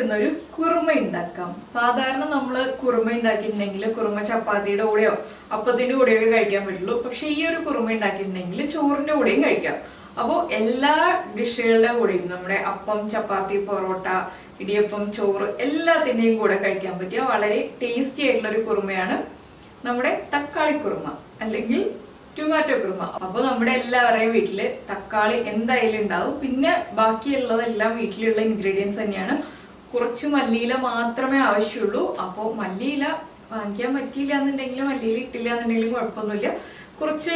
ഇന്നൊരു കുറുമ ഉണ്ടാക്കാം. സാധാരണ നമ്മൾ കുറുമ ഉണ്ടാക്കിയിട്ടുണ്ടെങ്കിൽ കുറുമ ചപ്പാത്തിയുടെ കൂടെയോ അപ്പത്തിന്റെ കൂടെയോ കഴിക്കാൻ പറ്റുള്ളൂ. പക്ഷെ ഈ ഒരു കുറുമ ഉണ്ടാക്കിയിട്ടുണ്ടെങ്കിൽ ചോറിന്റെ കൂടെയും കഴിക്കാം. അപ്പോൾ എല്ലാ ഡിഷുകളുടെ കൂടെയും നമ്മുടെ അപ്പം, ചപ്പാത്തി, പൊറോട്ട, ഇടിയപ്പം, ചോറ് എല്ലാത്തിന്റെയും കൂടെ കഴിക്കാൻ പറ്റിയ വളരെ ടേസ്റ്റി ആയിട്ടുള്ള ഒരു കുറുമയാണ് നമ്മുടെ തക്കാളി കുറുമ അല്ലെങ്കിൽ ടൊമാറ്റോ കുറുമ. അപ്പോൾ നമ്മുടെ എല്ലാവരുടെയും വീട്ടില് തക്കാളി എന്തായാലും ഉണ്ടാവും. പിന്നെ ബാക്കിയുള്ളതെല്ലാം വീട്ടിലുള്ള ഇൻഗ്രീഡിയൻസ് തന്നെയാണ്. കുറച്ച് മല്ലിയില മാത്രമേ ആവശ്യമുള്ളൂ. അപ്പോൾ മല്ലിയില വാങ്ങിക്കാൻ പറ്റിയില്ല എന്നുണ്ടെങ്കിലും മല്ലിയില ഇട്ടില്ല എന്നുണ്ടെങ്കിലും കുഴപ്പമൊന്നുമില്ല. കുറച്ച്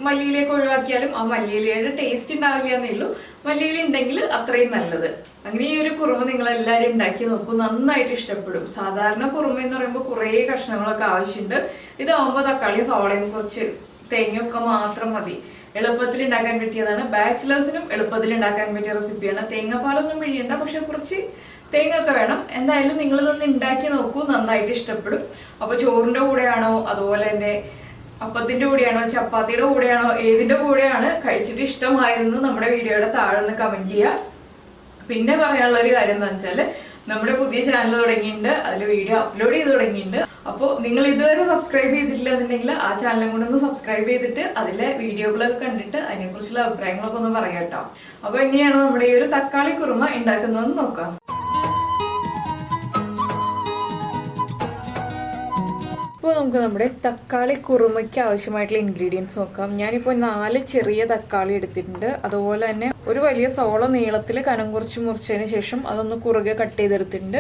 മല്ലിയിലേക്ക് ഒഴിവാക്കിയാലും ആ മല്ലിയിലയുടെ ടേസ്റ്റ് ഉണ്ടാവില്ല എന്നേ ഉള്ളൂ. മല്ലിയില ഉണ്ടെങ്കിൽ അത്രയും നല്ലത്. അങ്ങനെ ഈ ഒരു കുറുമ നിങ്ങൾ എല്ലാവരും ഉണ്ടാക്കി നോക്കും, നന്നായിട്ട് ഇഷ്ടപ്പെടും. സാധാരണ കുറുമ എന്ന് പറയുമ്പോൾ കുറേ കഷ്ണങ്ങളൊക്കെ ആവശ്യമുണ്ട്. ഇതാവുമ്പോൾ തക്കാളി, സവാളയും കുറച്ച് തേങ്ങയൊക്കെ മാത്രം മതി. എളുപ്പത്തിൽ ഉണ്ടാക്കാൻ പറ്റിയതാണ്. ബാച്ചിലേഴ്സിനും എളുപ്പത്തിൽ ഉണ്ടാക്കാൻ പറ്റിയ റെസിപ്പിയാണ്. തേങ്ങാപ്പാലൊന്നും പിഴിയണ്ട, പക്ഷെ കുറച്ച് തേങ്ങ ഒക്കെ വേണം. എന്തായാലും നിങ്ങളിതൊന്ന് ഉണ്ടാക്കി നോക്കൂ, നന്നായിട്ട് ഇഷ്ടപ്പെടും. അപ്പൊ ചോറിന്റെ കൂടെയാണോ, അതുപോലെ തന്നെ അപ്പത്തിന്റെ കൂടെയാണോ, ചപ്പാത്തിയുടെ കൂടെയാണോ, ഏതിന്റെ കൂടെയാണ് കഴിച്ചിട്ട് ഇഷ്ടമായതെന്ന് നമ്മുടെ വീഡിയോയുടെ താഴെ ഒന്ന് കമന്റ് ചെയ്യുക. പിന്നെ പറയാനുള്ള ഒരു കാര്യം എന്താ വെച്ചാല്, നമ്മുടെ പുതിയ ചാനൽ തുടങ്ങിയിട്ടുണ്ട്, അതിൽ വീഡിയോ അപ്ലോഡ് ചെയ്ത് തുടങ്ങിയിട്ടുണ്ട്. അപ്പോൾ നിങ്ങൾ ഇതുവരെ സബ്സ്ക്രൈബ് ചെയ്തിട്ടില്ല എന്നുണ്ടെങ്കിൽ ആ ചാനലും കൂടെ ഒന്ന് സബ്സ്ക്രൈബ് ചെയ്തിട്ട് അതിലെ വീഡിയോകളൊക്കെ കണ്ടിട്ട് അതിനെക്കുറിച്ചുള്ള അഭിപ്രായങ്ങളൊക്കെ ഒന്ന് പറയാം കേട്ടോ. അപ്പൊ എങ്ങനെയാണ് നമ്മുടെ ഈ ഒരു തക്കാളി കുറുമ ഉണ്ടാക്കുന്നതെന്ന് നോക്കാം. അപ്പോൾ നമുക്ക് നമ്മുടെ തക്കാളി കുറുമയ്ക്ക് ആവശ്യമായിട്ടുള്ള ഇൻഗ്രീഡിയൻസ് നോക്കാം. ഞാനിപ്പോൾ 4 ചെറിയ തക്കാളി എടുത്തിട്ടുണ്ട്. അതുപോലെ തന്നെ ഒരു വലിയ സവോള നീളത്തിൽ കനം കുറച്ച് മുറിച്ചതിന് ശേഷം അതൊന്ന് കുറുകെ കട്ട് ചെയ്തെടുത്തിട്ടുണ്ട്.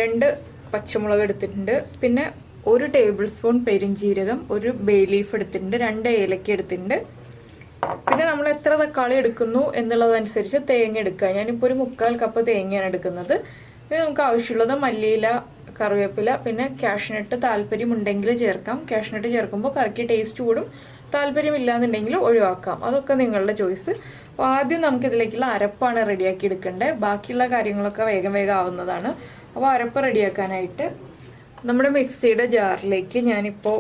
2 പച്ചമുളക് എടുത്തിട്ടുണ്ട്. പിന്നെ 1 ടേബിൾ സ്പൂൺ പെരിഞ്ജീരകം, 1 ബേ ലീഫ് എടുത്തിട്ടുണ്ട്, 2 ഏലക്ക എടുത്തിട്ടുണ്ട്. പിന്നെ നമ്മൾ എത്ര തക്കാളി എടുക്കുന്നു എന്നുള്ളതനുസരിച്ച് തേങ്ങ എടുക്കുക. ഞാനിപ്പോൾ ഒരു 1/4 കപ്പ് തേങ്ങയാണ് എടുക്കുന്നത്. പിന്നെ നമുക്ക് ആവശ്യമുള്ളത് മല്ലിയില, കറിവേപ്പില, പിന്നെ കാഷ്നട്ട് താല്പര്യമുണ്ടെങ്കിൽ ചേർക്കാം. കാഷ്നട്ട് ചേർക്കുമ്പോൾ കറിക്ക് ടേസ്റ്റ് കൂടും. താല്പര്യമില്ലാന്നുണ്ടെങ്കിൽ ഒഴിവാക്കാം. അതൊക്കെ നിങ്ങളുടെ ചോയ്സ്. അപ്പോൾ ആദ്യം നമുക്കിതിലേക്കുള്ള അരപ്പാണ് റെഡിയാക്കി എടുക്കേണ്ടത്. ബാക്കിയുള്ള കാര്യങ്ങളൊക്കെ വേഗം ആവുന്നതാണ്. അപ്പോൾ അരപ്പ് റെഡിയാക്കാനായിട്ട് നമ്മുടെ മിക്സിയുടെ ജാറിലേക്ക് ഞാനിപ്പോൾ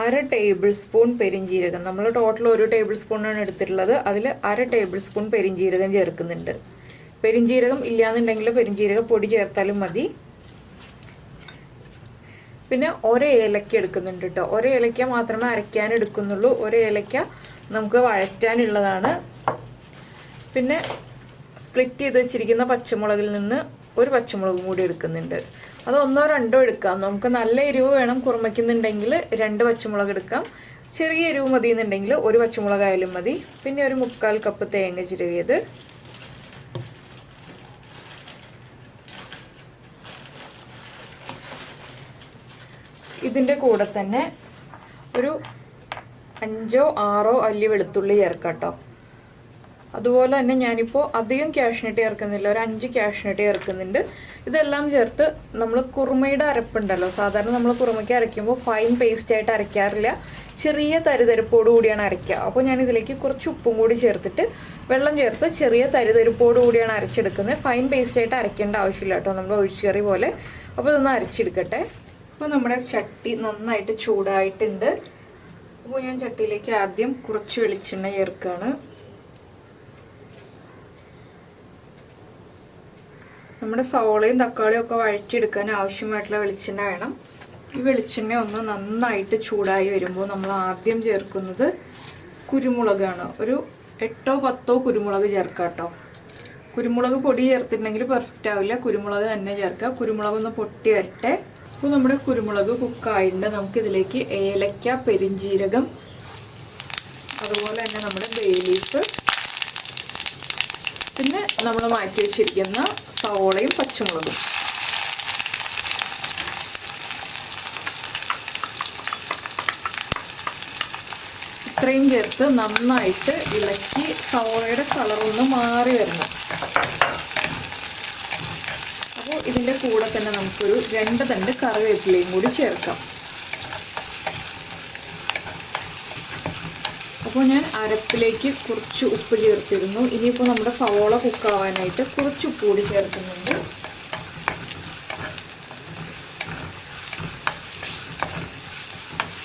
1/2 ടേബിൾ സ്പൂൺ പെരിഞ്ജീരകം, നമ്മൾ ടോട്ടൽ 1 ടേബിൾ സ്പൂണാണ് എടുത്തിട്ടുള്ളത്, അതിൽ 1/2 ടേബിൾ സ്പൂൺ പെരിഞ്ജീരകം ചേർക്കുന്നുണ്ട്. പെരിഞ്ജീരകം ഇല്ലാന്നുണ്ടെങ്കിൽ പെരിഞ്ജീരക പൊടി ചേർത്താലും മതി. പിന്നെ 1 ഏലക്ക എടുക്കുന്നുണ്ട് കേട്ടോ. 1 ഏലക്ക മാത്രമേ അരയ്ക്കാൻ എടുക്കുന്നുള്ളൂ. 1 ഏലക്ക നമുക്ക് വഴറ്റാനുള്ളതാണ്. പിന്നെ സ്പ്ലിറ്റ് ചെയ്ത് വെച്ചിരിക്കുന്ന പച്ചമുളകിൽ നിന്ന് 1 പച്ചമുളകും കൂടി എടുക്കുന്നുണ്ട്. അത് 1 or 2 എടുക്കാം. നമുക്ക് നല്ല എരിവ് വേണം കുറുമയ്ക്കുന്നുണ്ടെങ്കിൽ 2 പച്ചമുളക് എടുക്കാം. ചെറിയ എരിവ് മതി എന്നുണ്ടെങ്കിൽ 1 പച്ചമുളകായാലും മതി. പിന്നെ ഒരു 1/4 കപ്പ് തേങ്ങ ചിരവിയത്, ഇതിൻ്റെ കൂടെ തന്നെ ഒരു 5 or 6 അല്ലി വെളുത്തുള്ളി ചേർക്കാം കേട്ടോ. അതുപോലെ തന്നെ ഞാനിപ്പോൾ അധികം കാഷ്നട്ട് ചേർക്കുന്നില്ല, ഒരു 5 കാഷ്നട്ട് ചേർക്കുന്നുണ്ട്. ഇതെല്ലാം ചേർത്ത് നമ്മൾ കുറുമയുടെ അരപ്പുണ്ടല്ലോ, സാധാരണ നമ്മൾ കുറുമയ്ക്ക് അരയ്ക്കുമ്പോൾ ഫൈൻ പേസ്റ്റ് ആയിട്ട് അരയ്ക്കാറില്ല, ചെറിയ തരിതരിപ്പോട് കൂടിയാണ് അരയ്ക്കുക. അപ്പോൾ ഞാൻ ഇതിലേക്ക് കുറച്ച് ഉപ്പും കൂടി ചേർത്തിട്ട് വെള്ളം ചേർത്ത് ചെറിയ തരിതരിപ്പോട് കൂടിയാണ് അരച്ചെടുക്കുന്നത്. ഫൈൻ പേസ്റ്റ് ആയിട്ട് അരയ്ക്കേണ്ട ആവശ്യമില്ല കേട്ടോ, നമ്മൾ ഒഴിച്ചുകറി പോലെ. അപ്പോൾ ഇതൊന്ന് അരച്ചെടുക്കട്ടെ. അപ്പോൾ നമ്മുടെ ചട്ടി നന്നായിട്ട് ചൂടായിട്ടുണ്ട്. അപ്പോൾ ഞാൻ ചട്ടിയിലേക്ക് ആദ്യം കുറച്ച് വെളിച്ചെണ്ണ ചേർക്കുകയാണ്. നമ്മുടെ സവോളയും തക്കാളിയും ഒക്കെ വഴറ്റിയെടുക്കാൻ ആവശ്യമായിട്ടുള്ള വെളിച്ചെണ്ണ വേണം. ഈ വെളിച്ചെണ്ണ ഒന്ന് നന്നായിട്ട് ചൂടായി വരുമ്പോൾ നമ്മൾ ആദ്യം ചേർക്കുന്നത് കുരുമുളകാണ്. ഒരു 8 or 10 കുരുമുളക് ചേർക്കാം കേട്ടോ. കുരുമുളക് പൊടി ചേർത്തിട്ടുണ്ടെങ്കിൽ പെർഫെക്റ്റ് ആവില്ല, കുരുമുളക് തന്നെ ചേർക്കുക. കുരുമുളക് ഒന്ന് പൊട്ടി വരട്ടെ. അപ്പോൾ നമ്മുടെ കുരുമുളക് കുക്കായിട്ടുണ്ട്. നമുക്കിതിലേക്ക് ഏലക്ക, പെരിഞ്ജീരകം, അതുപോലെ തന്നെ നമ്മുടെ ബേ ലീഫ്, പിന്നെ നമ്മൾ മാറ്റി വെച്ചിരിക്കുന്ന സവോളയും പച്ചമുളകും, ഇത്രയും ചേർത്ത് നന്നായിട്ട് ഇളക്കി സവോളയുടെ കളറൊന്ന് മാറി വരണം. അപ്പോൾ ഇതിൻ്റെ കൂടെ തന്നെ നമുക്കൊരു 2 തണ്ട് കറിവേപ്പിലയും കൂടി ചേർക്കാം. അപ്പോൾ ഞാൻ അരപ്പിലേക്ക് കുറച്ച് ഉപ്പ് ചേർത്തിരുന്നു. ഇനിയിപ്പോൾ നമ്മുടെ സവോള കുക്കാവാനായിട്ട് കുറച്ച് ഉപ്പ് കൂടി ചേർക്കുന്നുണ്ട്.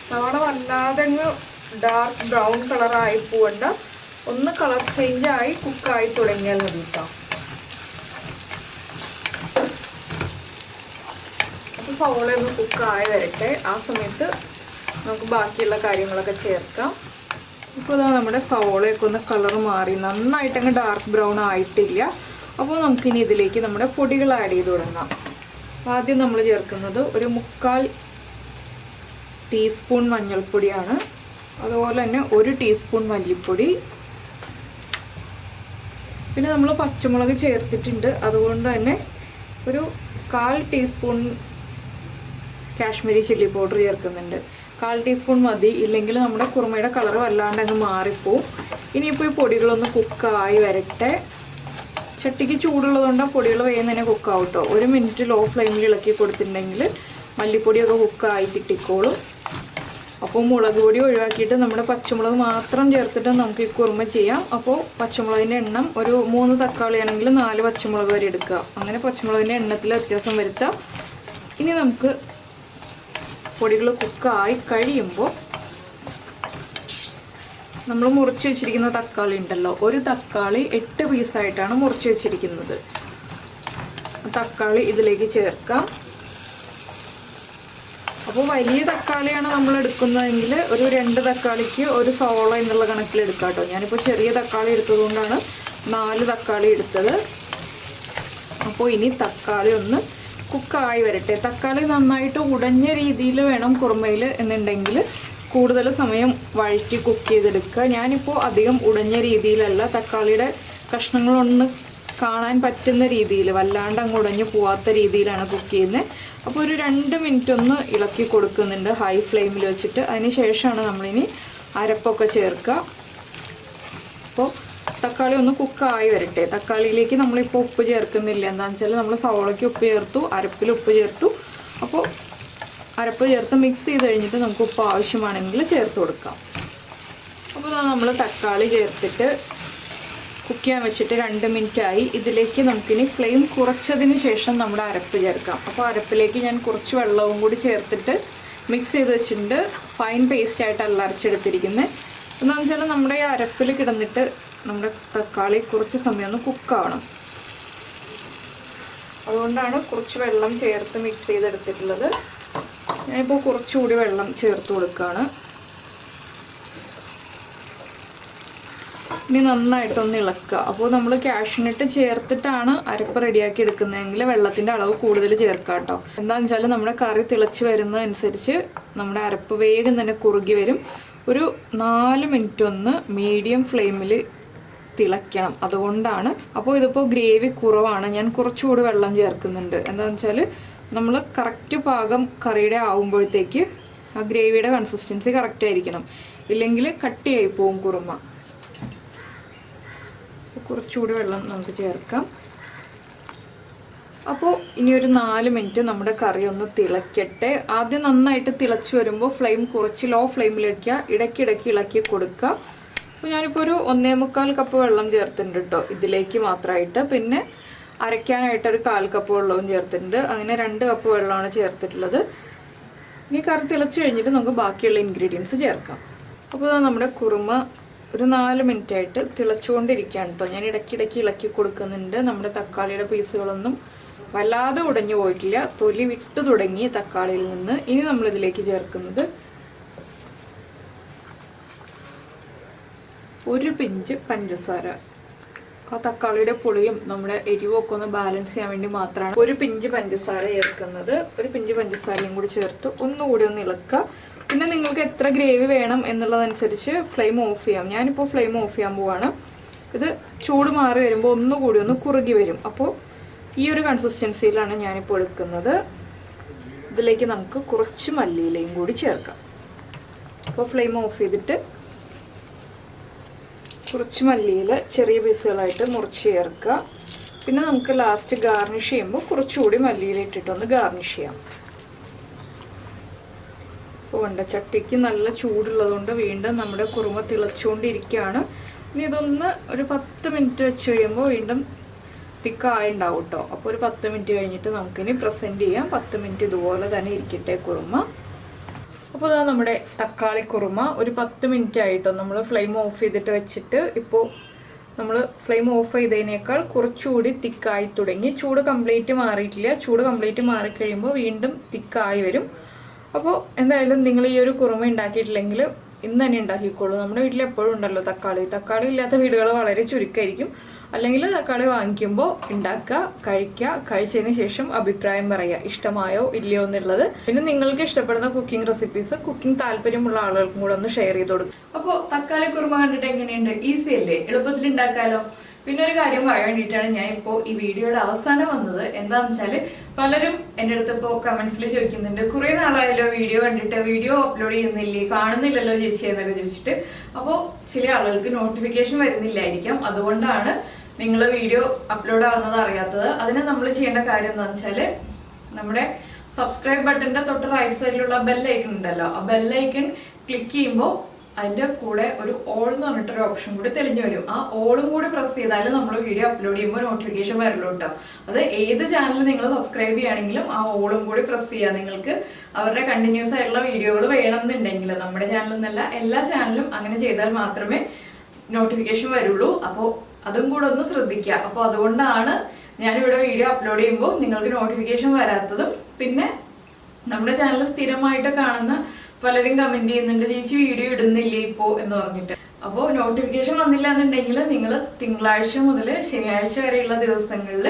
സവോള വല്ലാതെ ഡാർക്ക് ബ്രൗൺ കളറായി പോകണ്ട, ഒന്ന് കളർ ചേഞ്ച് ആയി കുക്കായി തുടങ്ങിയാൽ മതി കേട്ടോ. സവോള ഒന്ന് കുക്കായി വരട്ടെ. ആ സമയത്ത് നമുക്ക് ബാക്കിയുള്ള കാര്യങ്ങളൊക്കെ ചേർക്കാം. ഇപ്പോൾ ഇതാ നമ്മുടെ സവോളയൊക്കെ ഒന്ന് കളർ മാറി, നന്നായിട്ട് അങ്ങ് ഡാർക്ക് ബ്രൗൺ ആയിട്ടില്ല. അപ്പോൾ നമുക്കിനി ഇതിലേക്ക് നമ്മുടെ പൊടികൾ ആഡ് ചെയ്ത് തുടങ്ങാം. ആദ്യം നമ്മൾ ചേർക്കുന്നത് ഒരു 1/4 ടീസ്പൂൺ മഞ്ഞൾപ്പൊടിയാണ്. അതുപോലെ തന്നെ 1 ടീസ്പൂൺ മല്ലിപ്പൊടി. പിന്നെ നമ്മൾ പച്ചമുളക് ചേർത്തിട്ടുണ്ട്, അതുകൊണ്ട് തന്നെ ഒരു 1/4 ടീസ്പൂൺ കാശ്മീരി ചില്ലി പൗഡർ ചേർക്കുന്നുണ്ട്. 1/4 ടീസ്പൂൺ മതി, ഇല്ലെങ്കിൽ നമ്മുടെ കുറുമയുടെ കളർ വല്ലാണ്ട് അങ്ങ് മാറിപ്പോവും. ഇനിയിപ്പോൾ ഈ പൊടികളൊന്ന് കുക്കായി വരട്ടെ. ചട്ടിക്ക് ചൂടുള്ളതുകൊണ്ട് പൊടികൾ വേഗം തന്നെ കുക്കാവും കേട്ടോ. 1 മിനിറ്റ് ലോ ഫ്ലെയിമിൽ ഇളക്കി കൊടുത്തിട്ടുണ്ടെങ്കിൽ മല്ലിപ്പൊടിയൊക്കെ കുക്കായി കിട്ടിക്കോളും. അപ്പോൾ മുളക് പൊടി ഒഴിവാക്കിയിട്ട് നമ്മുടെ പച്ചമുളക് മാത്രം ചേർത്തിട്ട് നമുക്ക് ഈ കുറുമ ചെയ്യാം. അപ്പോൾ പച്ചമുളകിൻ്റെ എണ്ണം ഒരു 3 തക്കാളി ആണെങ്കിൽ 4 പച്ചമുളക് വരെ എടുക്കുക. അങ്ങനെ പച്ചമുളകിൻ്റെ എണ്ണത്തിൽ വ്യത്യാസം വരുത്താം. ഇനി നമുക്ക് പൊടികൾ കുക്കായി കഴിയുമ്പോൾ നമ്മൾ മുറിച്ച് വെച്ചിരിക്കുന്ന തക്കാളി ഉണ്ടല്ലോ, ഒരു തക്കാളി 8 പീസായിട്ടാണ് മുറിച്ച് വെച്ചിരിക്കുന്നത്. തക്കാളി ഇതിലേക്ക് ചേർക്കാം. അപ്പോൾ വലിയ തക്കാളിയാണ് നമ്മൾ എടുക്കുന്നതെങ്കിൽ ഒരു 2 തക്കാളിക്ക് ഒരു സവോള എന്നുള്ള കണക്കിൽ എടുക്കാം കേട്ടോ. ഞാനിപ്പോൾ ചെറിയ തക്കാളി എടുത്തതുകൊണ്ടാണ് 4 തക്കാളി എടുത്തത്. അപ്പോൾ ഇനി തക്കാളി ഒന്ന് കുക്കായി വരട്ടെ. തക്കാളി നന്നായിട്ട് ഉടഞ്ഞ രീതിയിൽ വേണം കുറുമയിൽ എന്നുണ്ടെങ്കിൽ കൂടുതൽ സമയം വഴറ്റി കുക്ക് ചെയ്തെടുക്കുക. ഞാനിപ്പോൾ അധികം ഉടഞ്ഞ രീതിയിലല്ല, തക്കാളിയുടെ കഷ്ണങ്ങളൊന്ന് കാണാൻ പറ്റുന്ന രീതിയിൽ, വല്ലാണ്ട് അങ്ങ് ഉടഞ്ഞു പോവാത്ത രീതിയിലാണ് കുക്ക് ചെയ്യുന്നത്. അപ്പോൾ ഒരു 2 മിനിറ്റ് ഒന്ന് ഇളക്കി കൊടുക്കുന്നുണ്ട് ഹൈ ഫ്ലെയിമിൽ വെച്ചിട്ട്. അതിന് ശേഷമാണ് നമ്മളിനി അരപ്പൊക്കെ ചേർക്കുക. അപ്പോൾ തക്കാളി ഒന്ന് കുക്കായി വരട്ടെ. തക്കാളിയിലേക്ക് നമ്മളിപ്പോൾ ഉപ്പ് ചേർക്കുന്നില്ല. എന്താണെന്ന് വെച്ചാൽ നമ്മൾ സവോളയ്ക്ക് ഉപ്പ് ചേർത്തു, അരപ്പിൽ ഉപ്പ് ചേർത്തു. അപ്പോൾ അരപ്പ് ചേർത്ത് മിക്സ് ചെയ്ത് കഴിഞ്ഞിട്ട് നമുക്ക് ഉപ്പ് ആവശ്യമാണെങ്കിൽ ചേർത്ത് കൊടുക്കാം. അപ്പോൾ നമ്മൾ തക്കാളി ചേർത്തിട്ട് കുക്ക് ചെയ്യാൻ വെച്ചിട്ട് 2 മിനിറ്റ് ആയി. ഇതിലേക്ക് നമുക്കിനി ഫ്ലെയിം കുറച്ചതിന് ശേഷം നമ്മുടെ അരപ്പ് ചേർക്കാം. അപ്പോൾ അരപ്പിലേക്ക് ഞാൻ കുറച്ച് വെള്ളവും കൂടി ചേർത്തിട്ട് മിക്സ് ചെയ്ത് വെച്ചിട്ടുണ്ട്. ഫൈൻ പേസ്റ്റ് ആയിട്ടല്ല അരച്ചെടുത്തിരിക്കുന്നത്. എന്താണെന്ന് വെച്ചാൽ നമ്മുടെ ഈ അരപ്പിൽ കിടന്നിട്ട് നമ്മുടെ തക്കാളി കുറച്ച് സമയം ഒന്ന് കുക്കാവണം. അതുകൊണ്ടാണ് കുറച്ച് വെള്ളം ചേർത്ത് മിക്സ് ചെയ്തെടുത്തിട്ടുള്ളത്. ഞാനിപ്പോൾ കുറച്ചുകൂടി വെള്ളം ചേർത്ത് കൊടുക്കുകയാണ്. ഇനി നന്നായിട്ടൊന്ന് ഇളക്കുക. അപ്പോൾ നമ്മൾ കാഷ്നട്ട് ചേർത്തിട്ടാണ് അരപ്പ് റെഡിയാക്കി എടുക്കുന്നതെങ്കിൽ വെള്ളത്തിൻ്റെ അളവ് കൂടുതൽ ചേർക്കുക കേട്ടോ. എന്താണെന്ന് വെച്ചാൽ നമ്മുടെ കറി തിളച്ച് വരുന്നതനുസരിച്ച് നമ്മുടെ അരപ്പ് വേഗം തന്നെ കുറുകി വരും. ഒരു 4 മിനിറ്റ് ഒന്ന് മീഡിയം ഫ്ലെയിമിൽ തിളയ്ക്കണം, അതുകൊണ്ടാണ്. അപ്പോൾ ഇതിപ്പോൾ ഗ്രേവി കുറവാണ്, ഞാൻ കുറച്ചുകൂടി വെള്ളം ചേർക്കുന്നുണ്ട്. എന്താണെന്ന് വെച്ചാൽ നമ്മൾ കറക്റ്റ് പാകം കറിയുടെ ആവുമ്പോഴത്തേക്ക് ആ ഗ്രേവിയുടെ കൺസിസ്റ്റൻസി കറക്റ്റ് ആയിരിക്കണം, ഇല്ലെങ്കിൽ കട്ടിയായി പോവും കുറുമ. കുറച്ചുകൂടി വെള്ളം നമുക്ക് ചേർക്കാം. അപ്പോൾ ഇനി ഒരു 4 മിനിറ്റ് നമ്മുടെ കറി ഒന്ന് തിളയ്ക്കട്ടെ. ആദ്യം നന്നായിട്ട് തിളച്ച് വരുമ്പോൾ ഫ്ലെയിം കുറച്ച് ലോ ഫ്ലെയിമിൽ വയ്ക്കുക, ഇടയ്ക്കിടയ്ക്ക് ഇളക്കി കൊടുക്കുക. അപ്പോൾ ഞാനിപ്പോൾ ഒരു 1.25 കപ്പ് വെള്ളം ചേർത്തിട്ടുണ്ട് കേട്ടോ ഇതിലേക്ക് മാത്രമായിട്ട്. പിന്നെ അരയ്ക്കാനായിട്ട് ഒരു 1/4 കപ്പ് വെള്ളവും ചേർത്തിട്ടുണ്ട്. അങ്ങനെ 2 കപ്പ് വെള്ളമാണ് ചേർത്തിട്ടുള്ളത്. ഇനി കറി തിളച്ച് കഴിഞ്ഞിട്ട് നമുക്ക് ബാക്കിയുള്ള ഇൻഗ്രീഡിയൻസ് ചേർക്കാം. അപ്പോൾ നമ്മുടെ കുറുമ ഒരു 4 മിനിറ്റ് ആയിട്ട് തിളച്ചുകൊണ്ടിരിക്കുകയാണ് കേട്ടോ. ഞാൻ ഇടയ്ക്കിടയ്ക്ക് ഇളക്കി കൊടുക്കുന്നുണ്ട്. നമ്മുടെ തക്കാളിയുടെ പീസുകളൊന്നും വല്ലാതെ ഉടഞ്ഞു പോയിട്ടില്ല, തൊലി വിട്ടു തുടങ്ങി തക്കാളിയിൽ നിന്ന്. ഇനി നമ്മളിതിലേക്ക് ചേർക്കുന്നത് 1 പിഞ്ച് പഞ്ചസാര. ആ തക്കാളിയുടെ പുളിയും നമ്മുടെ എരിവൊക്കെ ഒന്ന് ബാലൻസ് ചെയ്യാൻ വേണ്ടി മാത്രമാണ് 1 പിഞ്ച് പഞ്ചസാര ചേർക്കുന്നത്. 1 പിഞ്ച് പഞ്ചസാരയും കൂടി ചേർത്ത് ഒന്നുകൂടി ഒന്ന് ഇളക്കുക. പിന്നെ നിങ്ങൾക്ക് എത്ര ഗ്രേവി വേണം എന്നുള്ളതനുസരിച്ച് ഫ്ലെയിം ഓഫ് ചെയ്യാം. ഞാനിപ്പോൾ ഫ്ലെയിം ഓഫ് ചെയ്യാൻ പോവാണ്. ഇത് ചൂട് മാറി വരുമ്പോൾ ഒന്നുകൂടി ഒന്ന് കുറുകി വരും. അപ്പോൾ ഈ ഒരു കൺസിസ്റ്റൻസിയിലാണ് ഞാനിപ്പോൾ എടുക്കുന്നത്. ഇതിലേക്ക് നമുക്ക് കുറച്ച് മല്ലിയിലയും കൂടി ചേർക്കാം. അപ്പോൾ ഫ്ലെയിം ഓഫ് ചെയ്തിട്ട് കുറച്ച് മല്ലിയില ചെറിയ പീസുകളായിട്ട് മുറിച്ച് ചേർക്കുക. പിന്നെ നമുക്ക് ലാസ്റ്റ് ഗാർണിഷ് ചെയ്യുമ്പോൾ കുറച്ചുകൂടി മല്ലിയില ഇട്ടിട്ടൊന്ന് ഗാർണിഷ് ചെയ്യാം. അപ്പോൾ ചട്ടിക്ക് നല്ല ചൂടുള്ളതുകൊണ്ട് വീണ്ടും നമ്മുടെ കുറുമ തിളച്ചുകൊണ്ടിരിക്കുകയാണ്. ഇനി ഇതൊന്ന് ഒരു 10 മിനിറ്റ് വെച്ച് കഴിയുമ്പോൾ വീണ്ടും തിക്കായുണ്ടാവും കേട്ടോ. അപ്പോൾ ഒരു 10 മിനിറ്റ് കഴിഞ്ഞിട്ട് നമുക്കിനി പ്രസൻറ്റ് ചെയ്യാം. 10 മിനിറ്റ് ഇതുപോലെ തന്നെ ഇരിക്കട്ടെ കുറുമ. അപ്പോൾ ഇതാ നമ്മുടെ തക്കാളി കുറുമ ഒരു 10 മിനിറ്റ് ആയിട്ടോ നമ്മൾ ഫ്ലെയിം ഓഫ് ചെയ്തിട്ട് വെച്ചിട്ട് ഇപ്പോൾ നമ്മൾ ഫ്ലെയിം ഓഫ് ചെയ്തതിനേക്കാൾ കുറച്ചുകൂടി തിക്കായി തുടങ്ങി. ചൂട് കംപ്ലീറ്റ് മാറിയിട്ടില്ല. ചൂട് കംപ്ലീറ്റ് മാറിക്കഴിയുമ്പോൾ വീണ്ടും തിക്കായി വരും. അപ്പോൾ എന്തായാലും നിങ്ങൾ ഈ ഒരു കുറുമ ഉണ്ടാക്കിയിട്ടില്ലെങ്കിൽ ഇന്ന് തന്നെ ഉണ്ടാക്കിക്കോളൂ. നമ്മുടെ വീട്ടിൽ എപ്പോഴും ഉണ്ടല്ലോ തക്കാളി ഇല്ലാത്ത വീടുകൾ വളരെ ചുരുക്കമായിരിക്കും. അല്ലെങ്കിൽ തക്കാളി വാങ്ങിക്കുമ്പോൾ ഉണ്ടാക്കുക, കഴിക്കുക, കഴിച്ചതിന് ശേഷം അഭിപ്രായം പറയുക ഇഷ്ടമായോ ഇല്ലയോ എന്നുള്ളത്. പിന്നെ നിങ്ങൾക്ക് ഇഷ്ടപ്പെടുന്ന കുക്കിംഗ് റെസിപ്പീസ് കുക്കിംഗ് താല്പര്യമുള്ള ആളുകൾക്കും കൂടെ ഒന്ന് ഷെയർ ചെയ്ത് കൊടുക്കും. അപ്പോൾ തക്കാളി കുറുമ കണ്ടിട്ട് എങ്ങനെയുണ്ട്? ഈസി അല്ലേ? എളുപ്പത്തിൽ ഉണ്ടാക്കാലോ. പിന്നെ ഒരു കാര്യം പറയാൻ വേണ്ടിയിട്ടാണ് ഞാൻ ഇപ്പോൾ ഈ വീഡിയോയുടെ അവസാനം വന്നത്. എന്താണെന്ന് വെച്ചാൽ പലരും എൻ്റെ അടുത്ത് ഇപ്പോൾ കമന്റ്സിൽ ചോദിക്കുന്നുണ്ട്, കുറേ നാളായല്ലോ വീഡിയോ കണ്ടിട്ട്, വീഡിയോ അപ്ലോഡ് ചെയ്യുന്നില്ലേ, കാണുന്നില്ലല്ലോ ചേച്ചി എന്നൊക്കെ ചോദിച്ചിട്ട്. അപ്പോൾ ചില ആളുകൾക്ക് നോട്ടിഫിക്കേഷൻ വരുന്നില്ലായിരിക്കാം. അതുകൊണ്ടാണ് നിങ്ങൾ വീഡിയോ അപ്ലോഡ് ആവുന്നത് അറിയാത്തത്. അതിന് നമ്മൾ ചെയ്യേണ്ട കാര്യം എന്താണെന്ന് വെച്ചാൽ നമ്മുടെ സബ്സ്ക്രൈബ് ബട്ടന്റെ തൊട്ട് റൈറ്റ് സൈഡിലുള്ള ബെല്ലൈക്കൺ ഉണ്ടല്ലോ, ആ ബെല്ലൈക്കൺ ക്ലിക്ക് ചെയ്യുമ്പോൾ അതിൻ്റെ കൂടെ ഒരു ഓൾ എന്ന് പറഞ്ഞിട്ടൊരു ഓപ്ഷൻ കൂടി തെളിഞ്ഞു വരും. ആ ഓളും കൂടി പ്രസ് ചെയ്താൽ നമ്മൾ വീഡിയോ അപ്ലോഡ് ചെയ്യുമ്പോൾ നോട്ടിഫിക്കേഷൻ വരുള്ളൂ കേട്ടോ. അത് ഏത് ചാനൽ നിങ്ങൾ സബ്സ്ക്രൈബ് ചെയ്യുകയാണെങ്കിലും ആ ഓളും കൂടി പ്രസ് ചെയ്യുക. നിങ്ങൾക്ക് അവരുടെ കണ്ടിന്യൂസ് ആയിട്ടുള്ള വീഡിയോകൾ വേണമെന്നുണ്ടെങ്കിൽ നമ്മുടെ ചാനലിൽ നിന്നല്ല എല്ലാ ചാനലും അങ്ങനെ ചെയ്താൽ മാത്രമേ നോട്ടിഫിക്കേഷൻ വരുള്ളൂ. അപ്പോൾ അതും കൂടെ ഒന്ന് ശ്രദ്ധിക്കുക. അപ്പോൾ അതുകൊണ്ടാണ് ഞാനിവിടെ വീഡിയോ അപ്ലോഡ് ചെയ്യുമ്പോൾ നിങ്ങൾക്ക് നോട്ടിഫിക്കേഷൻ വരാത്തതും. പിന്നെ നമ്മുടെ ചാനൽ സ്ഥിരമായിട്ട് കാണുന്ന പലരും കമന്റ് ചെയ്യുന്നുണ്ട്, ചേച്ചി വീഡിയോ ഇടുന്നില്ലേ ഇപ്പോ എന്ന് പറഞ്ഞിട്ട്. അപ്പോൾ നോട്ടിഫിക്കേഷൻ വന്നില്ല എന്നുണ്ടെങ്കിൽ നിങ്ങൾ തിങ്കളാഴ്ച മുതൽ ശനിയാഴ്ച വരെയുള്ള ദിവസങ്ങളിൽ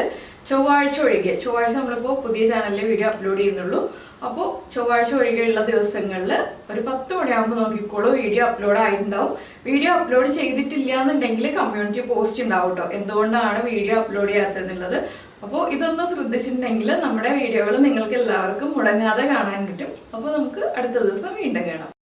ചൊവ്വാഴ്ച ഒഴികെ, ചൊവ്വാഴ്ച നമ്മളിപ്പോൾ പുതിയ ചാനലിൽ വീഡിയോ അപ്ലോഡ് ചെയ്യുന്നുള്ളൂ. അപ്പോൾ ചൊവ്വാഴ്ച ഒഴികെയുള്ള ദിവസങ്ങളിൽ ഒരു 10 മണിയാകുമ്പോൾ നോക്കിക്കോളൂ, വീഡിയോ അപ്ലോഡ് ആയിട്ടുണ്ടാവും. വീഡിയോ അപ്ലോഡ് ചെയ്തിട്ടില്ല എന്നുണ്ടെങ്കിൽ കമ്മ്യൂണിറ്റി പോസ്റ്റ് ഉണ്ടാവും കേട്ടോ, എന്തുകൊണ്ടാണ് വീഡിയോ അപ്ലോഡ് ചെയ്യാത്തതെന്നുള്ളത്. അപ്പോൾ ഇതൊന്ന് ശ്രദ്ധിച്ചിട്ടുണ്ടെങ്കിൽ നമ്മുടെ വീഡിയോകൾ നിങ്ങൾക്ക് എല്ലാവർക്കും മുടങ്ങാതെ കാണാൻ പറ്റും. അപ്പോൾ നമുക്ക് അടുത്ത ദിവസം വീണ്ടും കാണാം.